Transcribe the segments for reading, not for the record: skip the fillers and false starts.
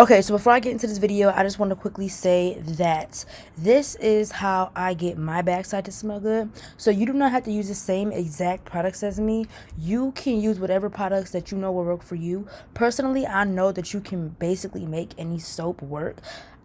Okay, so before I get into this video, I just want to quickly say that this is how I get my backside to smell good. So you do not have to use the same exact products as me. You can use whatever products that you know will work for you. Personally, I know that you can basically make any soap work.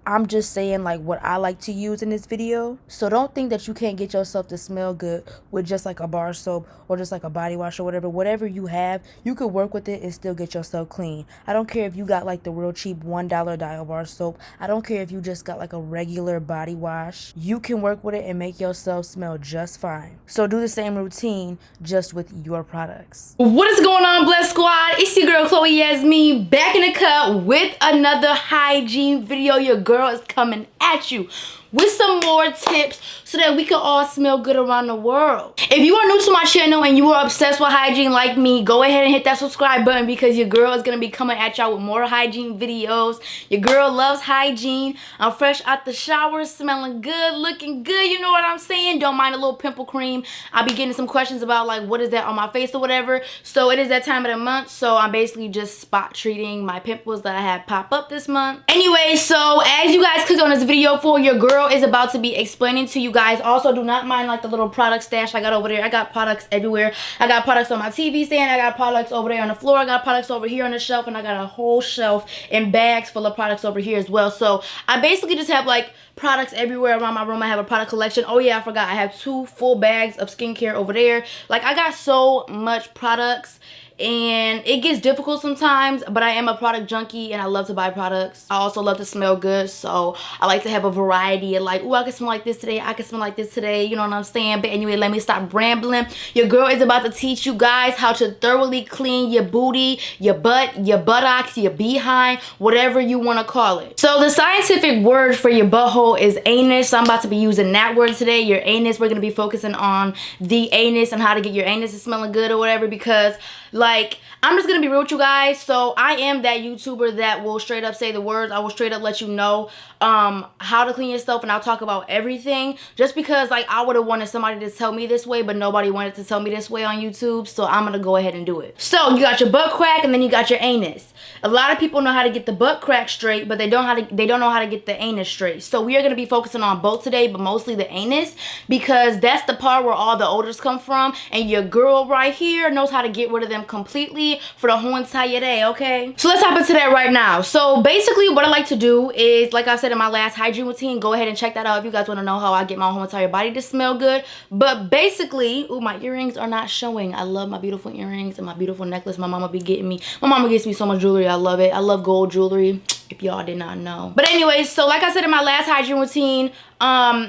I'm just saying like what I like to use in this video. So don't think that you can't get yourself to smell good with just like a bar soap or just like a body wash or whatever. Whatever you have, you could work with it and still get yourself clean. I don't care if you got like the real cheap $1 dial bar soap. I don't care if you just got like a regular body wash. You can work with it and make yourself smell just fine. So do the same routine just with your products. What is going on, Bless Squad? It's your girl Chloe Yasmin back in the cut with another hygiene video. Your girl is coming at you with some more tips so that we can all smell good around the world. If you are new to my channel and you are obsessed with hygiene like me, go ahead and hit that subscribe button because your girl is going to be coming at y'all with more hygiene videos. Your girl loves hygiene. I'm fresh out the shower, smelling good, looking good. You know what I'm saying? Don't mind a little pimple cream. I'll be getting some questions about like what is that on my face or whatever. So it is that time of the month. So I'm basically just spot treating my pimples that I had pop up this month. Anyway, so as you guys clicked on this video for, your girl is about to be explaining to you guys. Also, do not mind like the little product stash I got over there. I got products everywhere. I got products on my TV stand. I got products over there on the floor. I got products over here on the shelf, and I got a whole shelf and bags full of products over here as well. So I basically just have like products everywhere around my room. I have a product collection. Oh yeah, I forgot. I have 2 full bags of skincare over there. Like, I got so much products. And it gets difficult sometimes, but I am a product junkie and I love to buy products. I also love to smell good, so I like to have a variety of like, oh, I can smell like this today, I can smell like this today, you know what I'm saying? But anyway, let me stop rambling. Your girl is about to teach you guys how to thoroughly clean your booty, your butt, your buttocks, your behind, whatever you want to call it. So the scientific word for your butthole is anus. So I'm about to be using that word today, your anus. We're going to be focusing on the anus and how to get your anus to smelling good or whatever, because like, I'm just gonna be real with you guys. So I am that YouTuber that will straight up say the words. I will straight up let you know how to clean yourself, and I'll talk about everything, just because like I would have wanted somebody to tell me this way, but nobody wanted to tell me this way on YouTube, so I'm gonna go ahead and do it. So you got your butt crack and then you got your anus. A lot of people know how to get the butt crack straight, but they don't know how to get the anus straight. So we are gonna be focusing on both today, but mostly the anus, because that's the part where all the odors come from, and your girl right here knows how to get rid of them completely for the whole entire day. Okay, so let's hop into that right now. So basically what I like to do is, like I said in my last hygiene routine, go ahead and check that out if you guys want to know how I get my whole entire body to smell good. But basically, ooh, my earrings are not showing. I love my beautiful earrings and my beautiful necklace my mama be getting me. My mama gets me so much jewelry. I love it. I love gold jewelry, if y'all did not know. But anyways, so like I said in my last hygiene routine,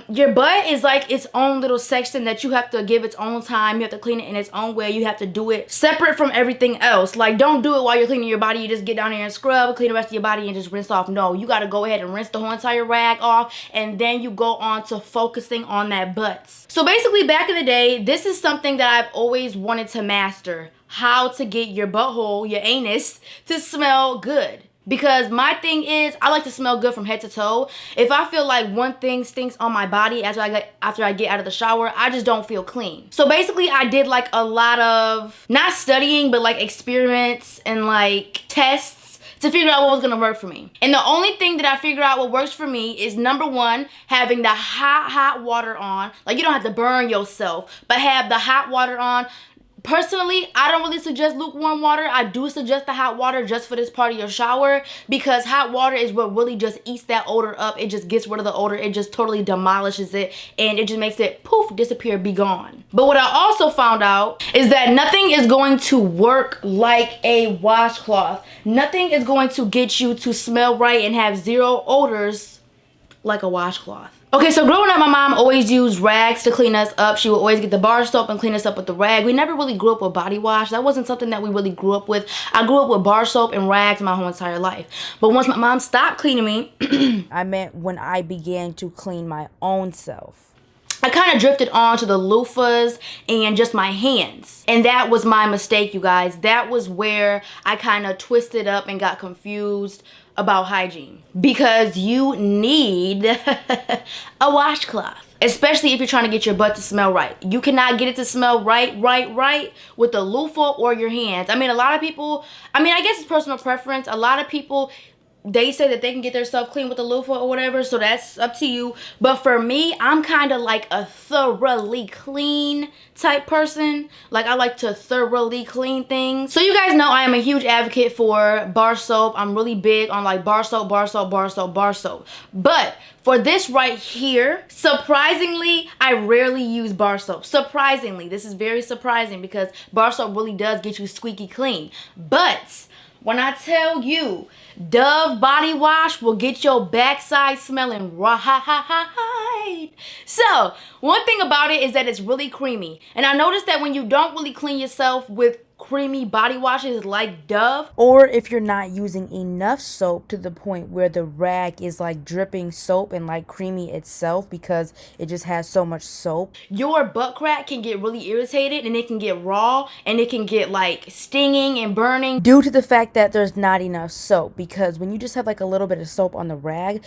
your butt is like its own little section that you have to give its own time. You have to clean it in its own way. You have to do it separate from everything else. Like, don't do it while you're cleaning your body. You just get down there and scrub, clean the rest of your body, and just rinse off. No, you got to go ahead and rinse the whole entire rag off, and then you go on to focusing on that butt. So basically, back in the day, this is something that I've always wanted to master: how to get your butthole, your anus, to smell good. Because my thing is, I like to smell good from head to toe. If I feel like one thing stinks on my body after I get out of the shower, I just don't feel clean. So basically, I did like a lot of, not studying, but like experiments and like tests to figure out what was gonna work for me. And the only thing that I figured out what works for me is, number one, having the hot water on. Like, you don't have to burn yourself, but have the hot water on. Personally, I don't really suggest lukewarm water. I do suggest the hot water just for this part of your shower, because hot water is what really just eats that odor up. It just gets rid of the odor. It just totally demolishes it, and it just makes it poof, disappear, be gone. But what I also found out is that nothing is going to work like a washcloth. Nothing is going to get you to smell right and have zero odors like a washcloth. Okay, so growing up, my mom always used rags to clean us up. She would always get the bar soap and clean us up with the rag. We never really grew up with body wash. That wasn't something that we really grew up with. I grew up with bar soap and rags my whole entire life. But once my mom stopped cleaning me, I meant when I began to clean my own self, I kind of drifted on to the loofahs and just my hands. And that was my mistake, you guys. That was where I kind of twisted up and got confused about hygiene, because you need a washcloth, especially if you're trying to get your butt to smell right. You cannot get it to smell right with the loofah or your hands. I mean, a lot of people, I mean, I guess it's personal preference. A lot of people they say that they can get their stuff clean with a loofah or whatever, so that's up to you. But for me, I'm kind of like a thoroughly clean type person. Like, I like to thoroughly clean things. So you guys know I am a huge advocate for bar soap. I'm really big on like bar soap, bar soap, bar soap, bar soap. But for this right here, surprisingly, I rarely use bar soap. Surprisingly, this is very surprising because bar soap really does get you squeaky clean. But when I tell you, Dove body wash will get your backside smelling right. So, one thing about it is that it's really creamy. And I noticed that when you don't really clean yourself with creamy body washes like Dove, or if you're not using enough soap to the point where the rag is like dripping soap and like creamy itself because it just has so much soap, your butt crack can get really irritated and it can get raw and it can get like stinging and burning due to the fact that there's not enough soap. Because when you just have like a little bit of soap on the rag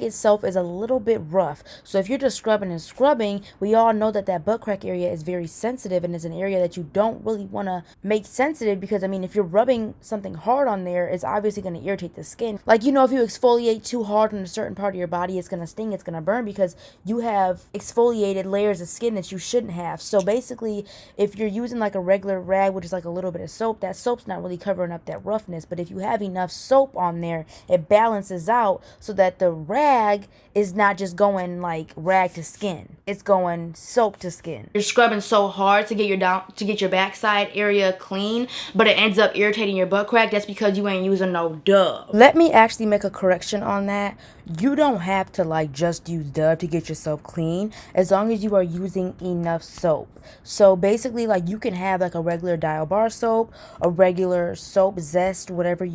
itself is a little bit rough. So if you're just scrubbing and scrubbing, we all know that that butt crack area is very sensitive and is an area that you don't really want to make sensitive, because I mean, if you're rubbing something hard on there, it's obviously going to irritate the skin. Like, you know, if you exfoliate too hard on a certain part of your body, it's going to sting, it's going to burn, because you have exfoliated layers of skin that you shouldn't have. So basically, if you're using like a regular rag, which is like a little bit of soap, that soap's not really covering up that roughness. But if you have enough soap on there, it balances out so that the rag is not just going like rag to skin, it's going soap to skin. You're scrubbing so hard to get your backside area clean, but it ends up irritating your butt crack. That's because you ain't using no Dove. Let me actually make a correction on that. You don't have to like just use Dove to get yourself clean, as long as you are using enough soap. So basically, like, you can have like a regular Dial bar soap, a regular soap, Zest, whatever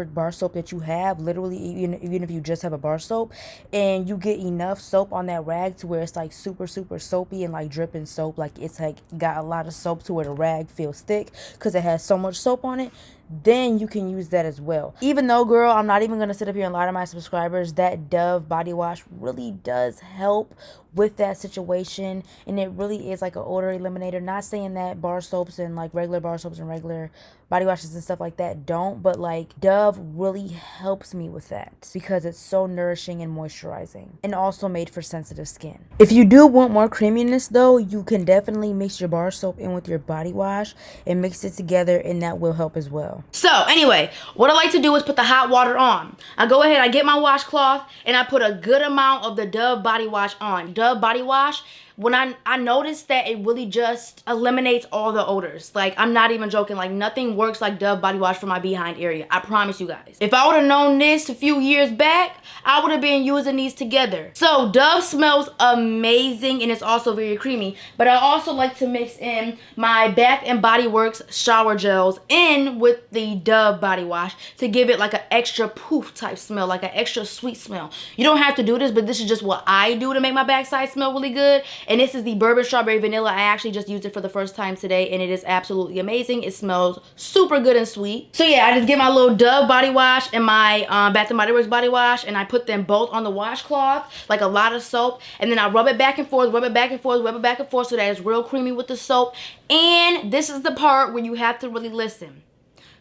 bar soap that you have, literally even if you just have a bar soap, and you get enough soap on that rag to where it's like super soapy and like dripping soap, like it's like got a lot of soap to where the rag feels thick because it has so much soap on it, then you can use that as well. Even though, girl, I'm not even gonna sit up here and lie to my subscribers, that Dove body wash really does help with that situation, and it really is like an odor eliminator. Not saying that bar soaps and like regular bar soaps and regular body washes and stuff like that don't, but like Dove really helps me with that because it's so nourishing and moisturizing, and also made for sensitive skin. If you do want more creaminess though, you can definitely mix your bar soap in with your body wash and mix it together, and that will help as well. So anyway, what I like to do is put the hot water on. I go ahead, I get my washcloth, and I put a good amount of the Dove body wash on. Dove body wash, when I noticed that it really just eliminates all the odors. Like, I'm not even joking. Like, nothing works like Dove body wash for my behind area. I promise you guys. If I would have known this a few years back, I would have been using these together. So Dove smells amazing, and it's also very creamy. But I also like to mix in my Bath and Body Works shower gels in with the Dove body wash to give it like an extra poof type smell, like an extra sweet smell. You don't have to do this, but this is just what I do to make my backside smell really good. And this is the Bourbon Strawberry Vanilla. I actually just used it for the first time today, and it is absolutely amazing. It smells super good and sweet. So yeah, I just get my little Dove body wash and my Bath and Body Works body wash, and I put them both on the washcloth, like a lot of soap, and then I rub it back and forth, rub it back and forth, rub it back and forth so that it's real creamy with the soap. And this is the part where you have to really listen.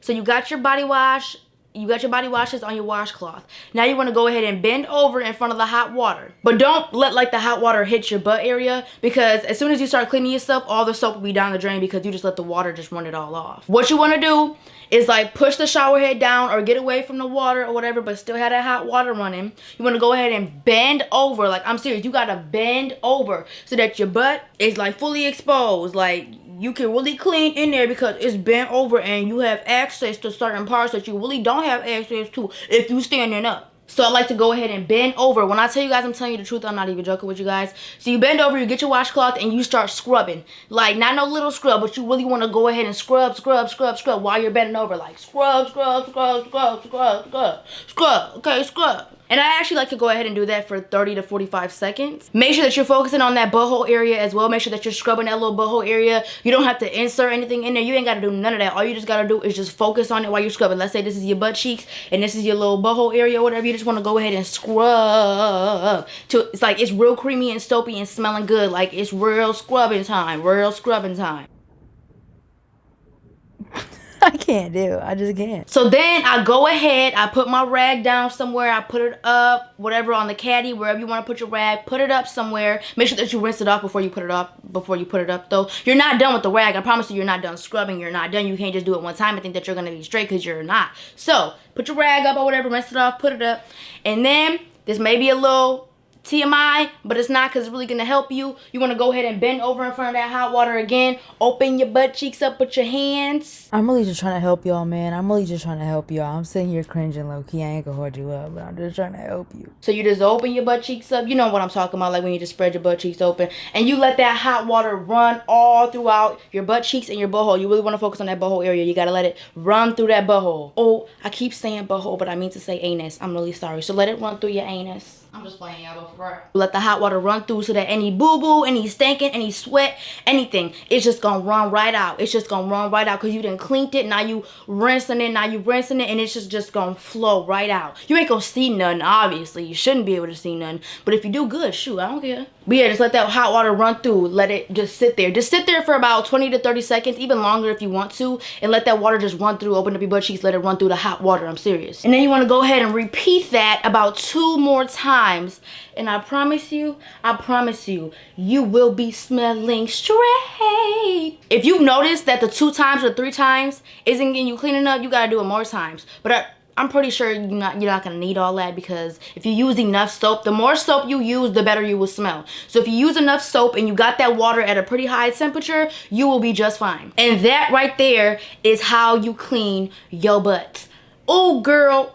So you got your body wash, you got your body washes on your washcloth. Now you want to go ahead and bend over in front of the hot water. But don't let like the hot water hit your butt area, because as soon as you start cleaning yourself, all the soap will be down the drain because you just let the water just run it all off. What you want to do is like push the shower head down or get away from the water or whatever, but still have that hot water running. You want to go ahead and bend over. Like, I'm serious, you got to bend over so that your butt is like fully exposed. Like, you can really clean in there because it's bent over and you have access to certain parts that you really don't have access to if you standing up. So I like to go ahead and bend over. When I tell you guys, I'm telling you the truth. I'm not even joking with you guys. So you bend over, you get your washcloth, and you start scrubbing. Like, not no little scrub, but you really want to go ahead and scrub while you're bending over. Like, scrub. Okay, scrub. And I actually like to go ahead and do that for 30 to 45 seconds. Make sure that you're focusing on that butthole area as well. Make sure that you're scrubbing that little butthole area. You don't have to insert anything in there. You ain't got to do none of that. All you just got to do is just focus on it while you're scrubbing. Let's say this is your butt cheeks and this is your little butthole area or whatever. You just want to go ahead and scrub. It's like it's real creamy and soapy and smelling good. Like, it's real scrubbing time. Real scrubbing time. I can't do. I just can't. So then I go ahead, I put my rag down somewhere, I put it up, whatever, on the caddy, wherever you want to put your rag, put it up somewhere. Make sure that you rinse it off before you put it up, though. You're not done with the rag. I promise you, you're not done scrubbing. You're not done. You can't just do it one time and think that you're going to be straight, because you're not. So put your rag up or whatever, rinse it off, put it up. And then this may be a little TMI, but it's not, because it's really going to help you. You want to go ahead and bend over in front of that hot water again. Open your butt cheeks up with your hands. I'm really just trying to help y'all, man. I'm really just trying to help y'all. I'm sitting here cringing low-key. I ain't gonna hold you up, but I'm just trying to help you. So you just open your butt cheeks up. You know what I'm talking about, like when you just spread your butt cheeks open. And you let that hot water run all throughout your butt cheeks and your butthole. You really want to focus on that butthole area. You got to let it run through that butthole. Oh, I keep saying butthole, but I mean to say anus. I'm really sorry. So let it run through your anus. I'm just playing y'all, but for real. Let the hot water run through so that any boo-boo, any stinking, any sweat, anything, it's just gonna run right out. It's just gonna run right out because you done cleaned it. Now you rinsing it, and it's just gonna flow right out. You ain't gonna see nothing, obviously. You shouldn't be able to see nothing. But if you do good, shoot, I don't care. But yeah, just let that hot water run through. Let it just sit there. Just sit there for about 20 to 30 seconds, even longer if you want to. And let that water just run through. Open up your butt cheeks, let it run through the hot water. I'm serious. And then you wanna go ahead and repeat that about 2 more times. And I promise you, you will be smelling straight. If you've noticed that the 2 times or 3 times isn't getting you clean enough, you gotta do it more times. But I'm pretty sure you're not gonna need all that, because if you use enough soap, the more soap you use, the better you will smell. So if you use enough soap and you got that water at a pretty high temperature, you will be just fine. And that right there is how you clean your butt. Oh girl,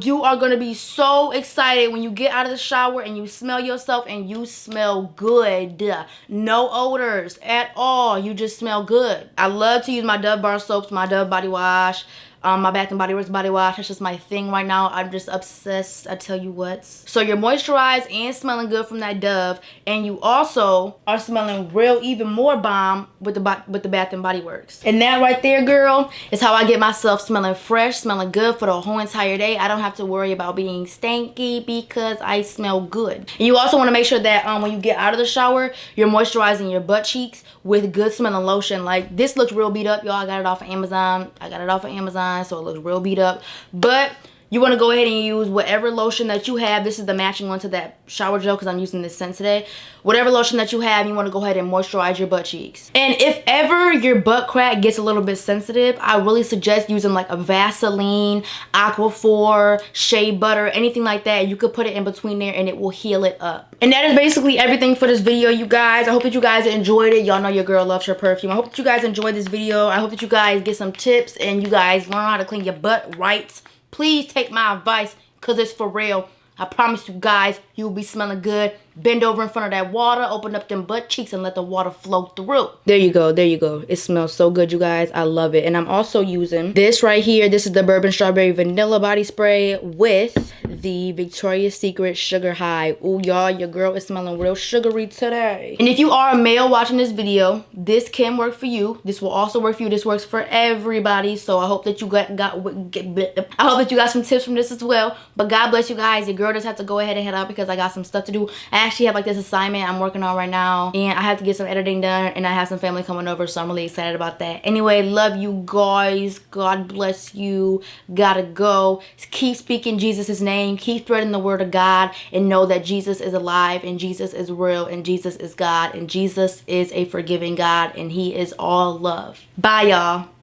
you are gonna be so excited when you get out of the shower and you smell yourself and you smell good. No odors at all, you just smell good. I love to use my Dove bar soaps, my Dove body wash, my Bath and Body Works body wash. That's just my thing right now. I'm just obsessed, I tell you what. So you're moisturized and smelling good from that Dove, and you also are smelling real even more bomb with the Bath and Body Works. And that right there, girl, is how I get myself smelling fresh, smelling good for the whole entire day. I don't have to worry about being stanky because I smell good. And you also want to make sure that when you get out of the shower, you're moisturizing your butt cheeks with good smelling lotion. Like, this looks real beat up, y'all. I got it off of Amazon. So it looks real beat up, but you want to go ahead and use whatever lotion that you have. This is the matching one to that shower gel because I'm using this scent today. Whatever lotion that you have, you want to go ahead and moisturize your butt cheeks. And if ever your butt crack gets a little bit sensitive, I really suggest using like a Vaseline, Aquaphor, shea butter, anything like that. You could put it in between there and it will heal it up. And that is basically everything for this video, you guys. I hope that you guys enjoyed it. Y'all know your girl loves her perfume. I hope that you guys enjoyed this video. I hope that you guys get some tips and you guys learn how to clean your butt right. Please take my advice, because it's for real. I promise you guys, you will be smelling good. Bend over in front of that water, open up them butt cheeks, and let the water flow through. There you go, there you go. It smells so good, you guys. I love it. And I'm also using this right here. This is the Bourbon Strawberry Vanilla Body Spray with the Victoria's Secret Sugar High. Ooh, y'all, your girl is smelling real sugary today. And if you are a male watching this video, this can work for you. This will also work for you. This works for everybody. So I hope that you I hope that you got some tips from this as well. But God bless you guys. Your girl just have to go ahead and head out because I got some stuff to do. I actually have like this assignment I'm working on right now, and I have to get some editing done, and I have some family coming over, so I'm really excited about that. Anyway, love you guys. God bless you. Gotta go. Keep speaking Jesus' name. Keep spreading the word of God, and know that Jesus is alive, and Jesus is real, and Jesus is God, and Jesus is a forgiving God, and he is all love. Bye, y'all.